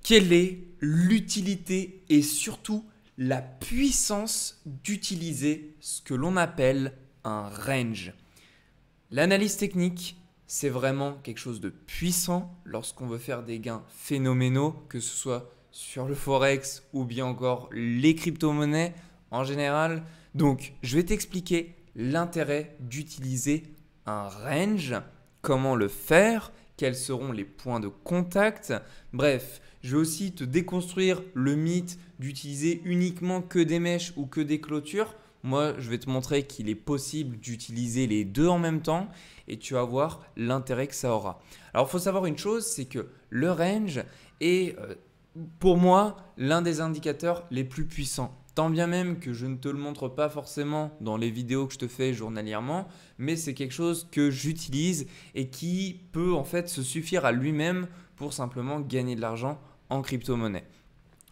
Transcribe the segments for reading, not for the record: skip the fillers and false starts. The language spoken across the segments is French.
Quelle est l'utilité et surtout la puissance d'utiliser ce que l'on appelle un range? L'analyse technique, c'est vraiment quelque chose de puissant lorsqu'on veut faire des gains phénoménaux, que ce soit sur le forex ou bien encore les crypto-monnaies en général. Donc, je vais t'expliquer l'intérêt d'utiliser un range, comment le faire, quels seront les points de contact. Bref, je vais aussi te déconstruire le mythe d'utiliser uniquement que des mèches ou que des clôtures. Moi, je vais te montrer qu'il est possible d'utiliser les deux en même temps et tu vas voir l'intérêt que ça aura. Alors, il faut savoir une chose, c'est que le range est pour moi l'un des indicateurs les plus puissants. Tant bien même que je ne te le montre pas forcément dans les vidéos que je te fais journalièrement, mais c'est quelque chose que j'utilise et qui peut en fait se suffire à lui-même pour simplement gagner de l'argent en crypto-monnaie.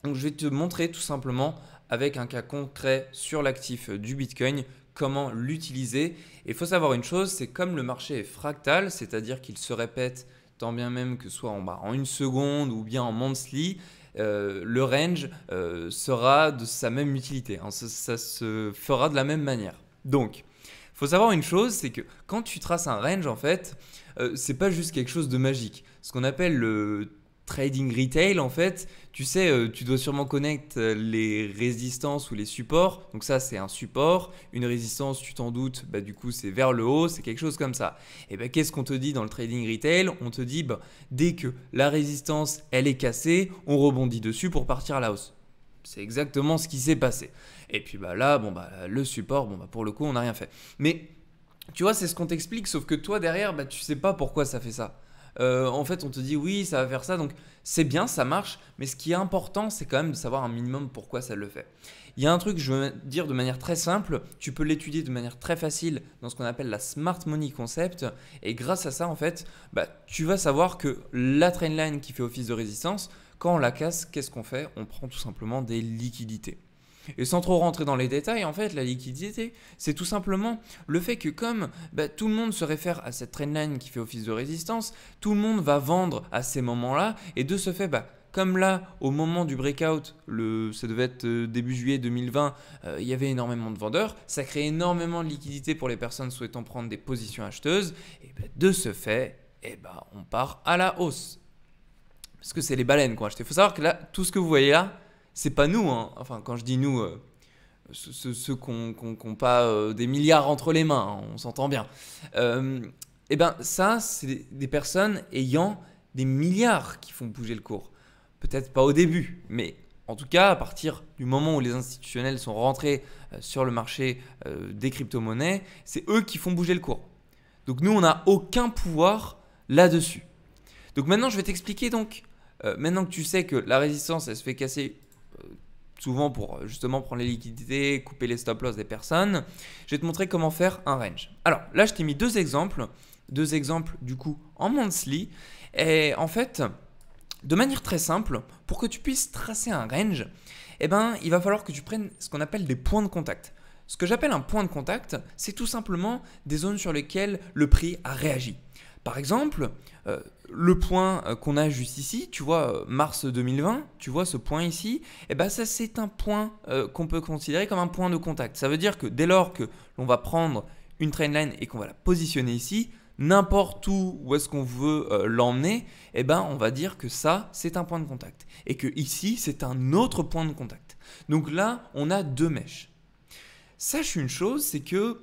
Donc je vais te montrer tout simplement avec un cas concret sur l'actif du Bitcoin comment l'utiliser. Et il faut savoir une chose, c'est comme le marché est fractal, c'est-à-dire qu'il se répète tant bien même que ce soit en une seconde ou bien en monthly, le range sera de sa même utilité, hein. Ça se fera de la même manière. Donc, il faut savoir une chose, c'est que quand tu traces un range, en fait, c'est pas juste quelque chose de magique. Ce qu'on appelle le trading retail, en fait, tu sais, tu dois sûrement connaître les résistances ou les supports. Donc ça, c'est un support. Une résistance, tu t'en doutes, bah, du coup, c'est vers le haut, c'est quelque chose comme ça. Et ben, qu'est-ce qu'on te dit dans le trading retail? On te dit, bah, dès que la résistance, elle est cassée, on rebondit dessus pour partir à la hausse. C'est exactement ce qui s'est passé. Et puis bah, là, bon, bah, le support, bon, bah, pour le coup, on n'a rien fait. Mais tu vois, c'est ce qu'on t'explique, sauf que toi, derrière, bah, tu sais pas pourquoi ça fait ça. En fait, on te dit oui, ça va faire ça, donc c'est bien, ça marche, mais ce qui est important, c'est quand même de savoir un minimum pourquoi ça le fait. Il y a un truc, je veux dire de manière très simple, tu peux l'étudier de manière très facile dans ce qu'on appelle la Smart Money Concept, et grâce à ça, en fait, bah, tu vas savoir que la trendline qui fait office de résistance, quand on la casse, qu'est-ce qu'on fait? On prend tout simplement des liquidités. Et sans trop rentrer dans les détails, en fait, la liquidité, c'est tout simplement le fait que comme bah, tout le monde se réfère à cette trendline qui fait office de résistance, tout le monde va vendre à ces moments-là. Et de ce fait, bah, comme là, au moment du breakout, ça devait être début juillet 2020, il y avait énormément de vendeurs. Ça crée énormément de liquidité pour les personnes souhaitant prendre des positions acheteuses. Et bah, de ce fait, bah, on part à la hausse. Parce que c'est les baleines qui ont acheté. Il faut savoir que là, tout ce que vous voyez là, c'est pas nous, hein. Enfin, quand je dis nous, ceux qui n'ont pas des milliards entre les mains, hein, on s'entend bien. Et ben ça, c'est des personnes ayant des milliards qui font bouger le cours. Peut-être pas au début, mais en tout cas, à partir du moment où les institutionnels sont rentrés sur le marché des crypto-monnaies, c'est eux qui font bouger le cours. Donc nous, on n'a aucun pouvoir là-dessus. Donc maintenant, je vais t'expliquer donc, maintenant que tu sais que la résistance, elle se fait casser souvent pour justement prendre les liquidités, couper les stop loss des personnes, je vais te montrer comment faire un range. Alors là, je t'ai mis deux exemples du coup en monthly. Et en fait, de manière très simple, pour que tu puisses tracer un range, eh ben, il va falloir que tu prennes ce qu'on appelle des points de contact. Ce que j'appelle un point de contact, c'est tout simplement des zones sur lesquelles le prix a réagi. Par exemple, le point qu'on a juste ici, tu vois, mars 2020, tu vois ce point ici, eh ben ça c'est un point qu'on peut considérer comme un point de contact. Ça veut dire que dès lors que l'on va prendre une trendline et qu'on va la positionner ici, n'importe où est-ce qu'on veut l'emmener, eh ben on va dire que ça c'est un point de contact et que ici c'est un autre point de contact. Donc là, on a deux mèches. Sache une chose, c'est que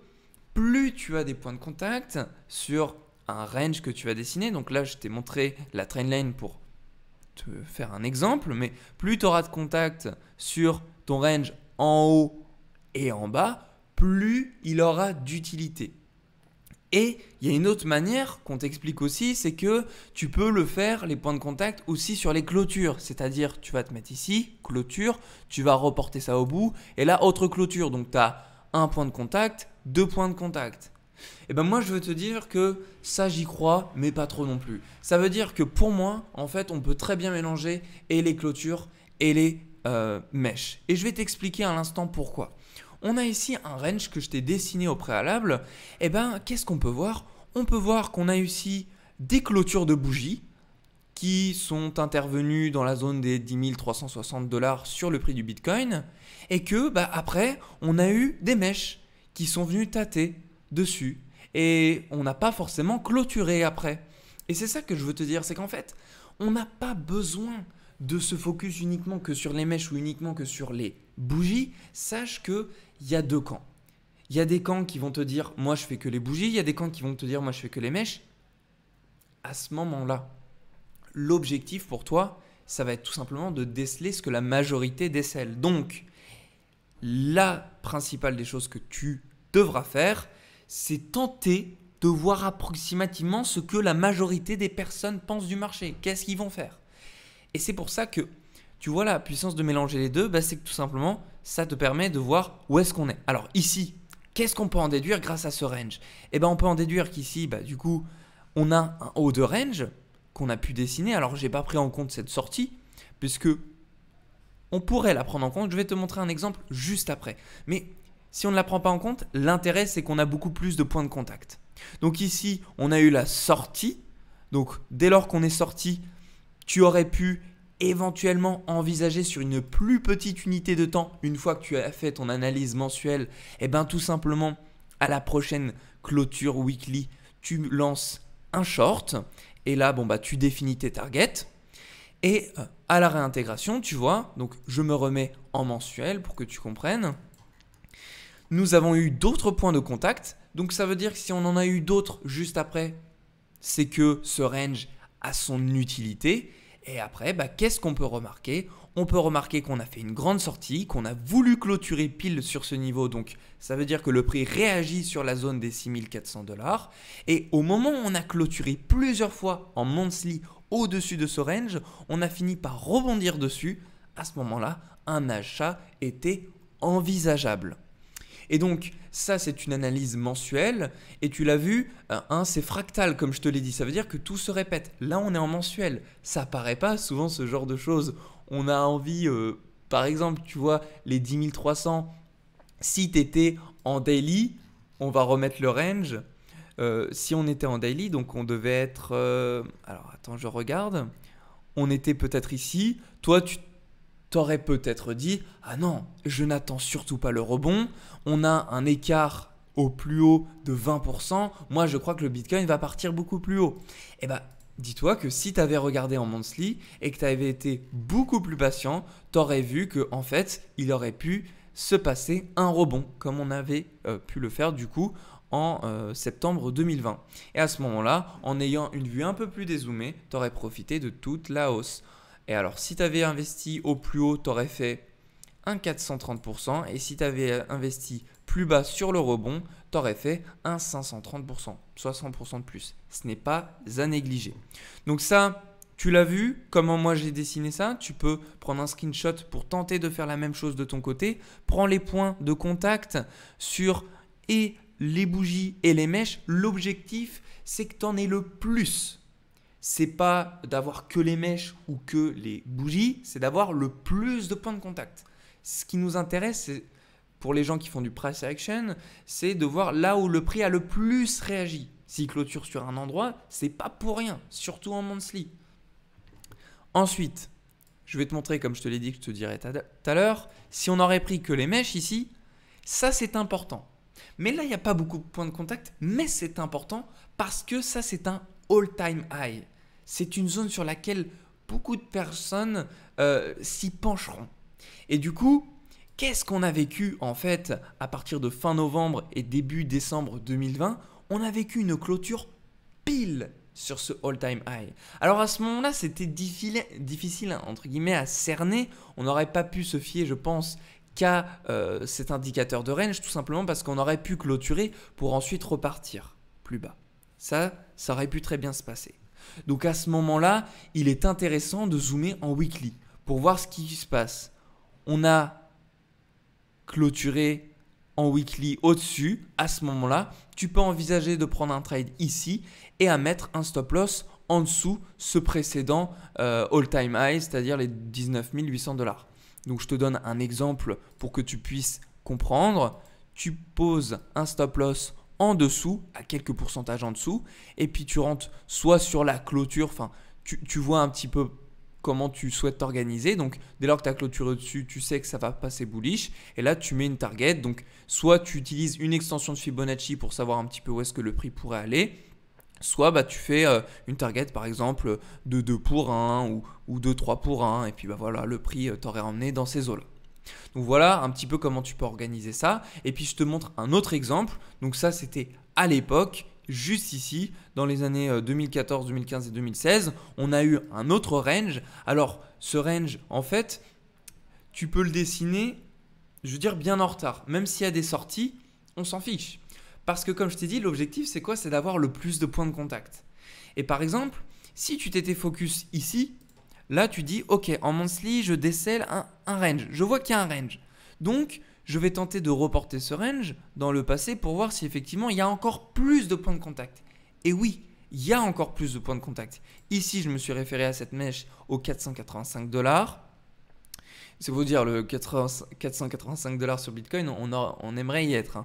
plus tu as des points de contact sur un range que tu vas dessiner, donc là je t'ai montré la trendline pour te faire un exemple, mais plus tu auras de contact sur ton range en haut et en bas, plus il aura d'utilité. Et il y a une autre manière qu'on t'explique aussi, c'est que tu peux le faire, les points de contact, aussi sur les clôtures. C'est-à-dire, tu vas te mettre ici, clôture, tu vas reporter ça au bout, et là, autre clôture. Donc, tu as un point de contact, deux points de contact. Et ben moi, je veux te dire que ça, j'y crois, mais pas trop non plus. Ça veut dire que pour moi, en fait, on peut très bien mélanger et les clôtures et les mèches. Et je vais t'expliquer à l'instant pourquoi. On a ici un range que je t'ai dessiné au préalable. Et ben, qu'est-ce qu'on peut voir? On peut voir qu'on a ici des clôtures de bougies qui sont intervenus dans la zone des 10 360 $ sur le prix du Bitcoin et que après, on a eu des mèches qui sont venues tâter dessus et on n'a pas forcément clôturé après. Et c'est ça que je veux te dire, c'est qu'en fait, on n'a pas besoin de se focus uniquement que sur les mèches ou uniquement que sur les bougies. Sache qu'il y a deux camps. Il y a des camps qui vont te dire « moi je fais que les bougies », il y a des camps qui vont te dire « moi je fais que les mèches ». À ce moment-là, l'objectif pour toi, ça va être tout simplement de déceler ce que la majorité décèle. Donc, la principale des choses que tu devras faire, c'est tenter de voir approximativement ce que la majorité des personnes pensent du marché. Qu'est-ce qu'ils vont faire? Et c'est pour ça que, tu vois, la puissance de mélanger les deux, c'est que tout simplement, ça te permet de voir où est-ce qu'on est. Alors ici, qu'est-ce qu'on peut en déduire grâce à ce range? On peut en déduire qu'ici, du coup, on a un haut de range qu'on a pu dessiner. Alors, je n'ai pas pris en compte cette sortie, puisque on pourrait la prendre en compte. Je vais te montrer un exemple juste après. Mais si on ne la prend pas en compte, l'intérêt, c'est qu'on a beaucoup plus de points de contact. Donc ici, on a eu la sortie. Donc, dès lors qu'on est sorti, tu aurais pu éventuellement envisager sur une plus petite unité de temps, une fois que tu as fait ton analyse mensuelle, tout simplement, à la prochaine clôture weekly, tu lances un short. Et là, tu définis tes targets. Et à la réintégration, tu vois, donc je me remets en mensuel pour que tu comprennes. Nous avons eu d'autres points de contact. Donc ça veut dire que si on en a eu d'autres juste après, c'est que ce range a son utilité. Et après, qu'est-ce qu'on peut remarquer? On peut remarquer qu'on a fait une grande sortie, qu'on a voulu clôturer pile sur ce niveau. Donc ça veut dire que le prix réagit sur la zone des 6 400 $. Et au moment où on a clôturé plusieurs fois en monthly au-dessus de ce range, on a fini par rebondir dessus. À ce moment-là, un achat était envisageable. Et donc, ça, c'est une analyse mensuelle. Et tu l'as vu, c'est fractal, comme je te l'ai dit. Ça veut dire que tout se répète. Là, on est en mensuel. Ça paraît pas souvent ce genre de choses. On a envie, par exemple, tu vois, les 10 300, si tu étais en daily, on va remettre le range. Si on était en daily, donc on devait être… alors, attends, je regarde. On était peut-être ici. Toi, tu t'aurais peut-être dit « Ah non, je n'attends surtout pas le rebond. On a un écart au plus haut de 20%. Moi, je crois que le Bitcoin va partir beaucoup plus haut. » Dis-toi que si tu avais regardé en monthly et que tu avais été beaucoup plus patient, tu aurais vu qu'en fait, il aurait pu se passer un rebond comme on avait pu le faire du coup en septembre 2020. Et à ce moment-là, en ayant une vue un peu plus dézoomée, tu aurais profité de toute la hausse. Et alors, si tu avais investi au plus haut, tu aurais fait un 430%. Et si tu avais investi plus bas sur le rebond, tu aurais fait un 530%, 60% de plus. Ce n'est pas à négliger. Donc ça, tu l'as vu, comment moi j'ai dessiné ça. Tu peux prendre un screenshot pour tenter de faire la même chose de ton côté. Prends les points de contact sur et les bougies et les mèches. L'objectif, c'est que tu en aies le plus. C'est pas d'avoir que les mèches ou que les bougies, c'est d'avoir le plus de points de contact. Ce qui nous intéresse, c'est pour les gens qui font du price action, c'est de voir là où le prix a le plus réagi. S'il clôture sur un endroit, c'est pas pour rien, surtout en monthly. Ensuite, je vais te montrer, comme je te l'ai dit, que je te dirai tout à l'heure, si on aurait pris que les mèches ici, ça c'est important. Mais là, il n'y a pas beaucoup de points de contact, mais c'est important parce que ça c'est un all-time high. C'est une zone sur laquelle beaucoup de personnes s'y pencheront. Et du coup, qu'est-ce qu'on a vécu en fait à partir de fin novembre et début décembre 2020? On a vécu une clôture pile sur ce all-time high. Alors à ce moment-là, c'était difficile entre guillemets à cerner. On n'aurait pas pu se fier, je pense, qu'à cet indicateur de range, tout simplement parce qu'on aurait pu clôturer pour ensuite repartir plus bas. Ça aurait pu très bien se passer. Donc à ce moment-là, il est intéressant de zoomer en weekly pour voir ce qui se passe. On a clôturé en weekly au-dessus. À ce moment-là, tu peux envisager de prendre un trade ici et à mettre un stop loss en dessous ce précédent all-time high, c'est-à-dire les 19 800 $. Donc je te donne un exemple pour que tu puisses comprendre. Tu poses un stop loss en dessous, à quelques pourcentages en dessous, et puis tu rentres soit sur la clôture, enfin tu vois un petit peu comment tu souhaites t'organiser. Donc, dès lors que tu as clôturé dessus, tu sais que ça va passer bullish. Et là, tu mets une target. Donc, soit tu utilises une extension de Fibonacci pour savoir un petit peu où est-ce que le prix pourrait aller. Soit tu fais une target par exemple de 2 pour 1 ou de 3 pour 1. Et puis voilà, le prix t'aurait emmené dans ces eaux-là. Donc voilà un petit peu comment tu peux organiser ça. Et puis je te montre un autre exemple. Donc ça, c'était à l'époque, juste ici, dans les années 2014, 2015 et 2016, on a eu un autre range. Alors ce range, en fait, tu peux le dessiner, je veux dire, bien en retard. Même s'il y a des sorties, on s'en fiche. Parce que comme je t'ai dit, l'objectif, c'est quoi? C'est d'avoir le plus de points de contact. Et par exemple, si tu t'étais focus ici, là, tu dis, ok, en monthly, je décèle un range. Je vois qu'il y a un range. Donc, je vais tenter de reporter ce range dans le passé pour voir si effectivement, il y a encore plus de points de contact. Et oui, il y a encore plus de points de contact. Ici, je me suis référé à cette mèche aux 485 $. C'est vous dire, le 485 $ sur Bitcoin, on aimerait y être.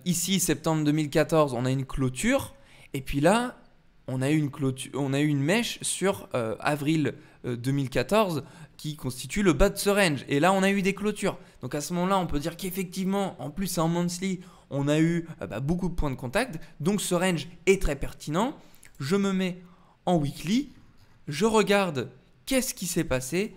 Ici, septembre 2014, on a une clôture. Et puis là, on a eu une mèche sur avril 2014 qui constitue le bas de ce range. Et là, on a eu des clôtures. Donc à ce moment-là, on peut dire qu'effectivement, en plus en monthly, on a eu beaucoup de points de contact. Donc ce range est très pertinent. Je me mets en weekly. Je regarde qu'est-ce qui s'est passé.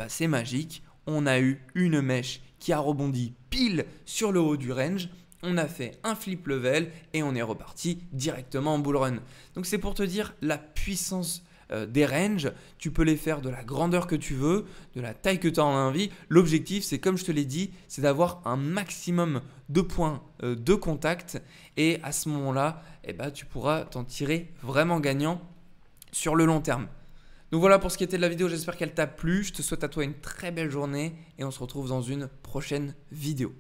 C'est magique. On a eu une mèche qui a rebondi pile sur le haut du range. On a fait un flip level et on est reparti directement en bull run. Donc c'est pour te dire la puissance des ranges. Tu peux les faire de la grandeur que tu veux, de la taille que tu as envie. L'objectif, c'est comme je te l'ai dit, c'est d'avoir un maximum de points de contact. Et à ce moment-là, tu pourras t'en tirer vraiment gagnant sur le long terme. Donc voilà pour ce qui était de la vidéo. J'espère qu'elle t'a plu. Je te souhaite à toi une très belle journée et on se retrouve dans une prochaine vidéo.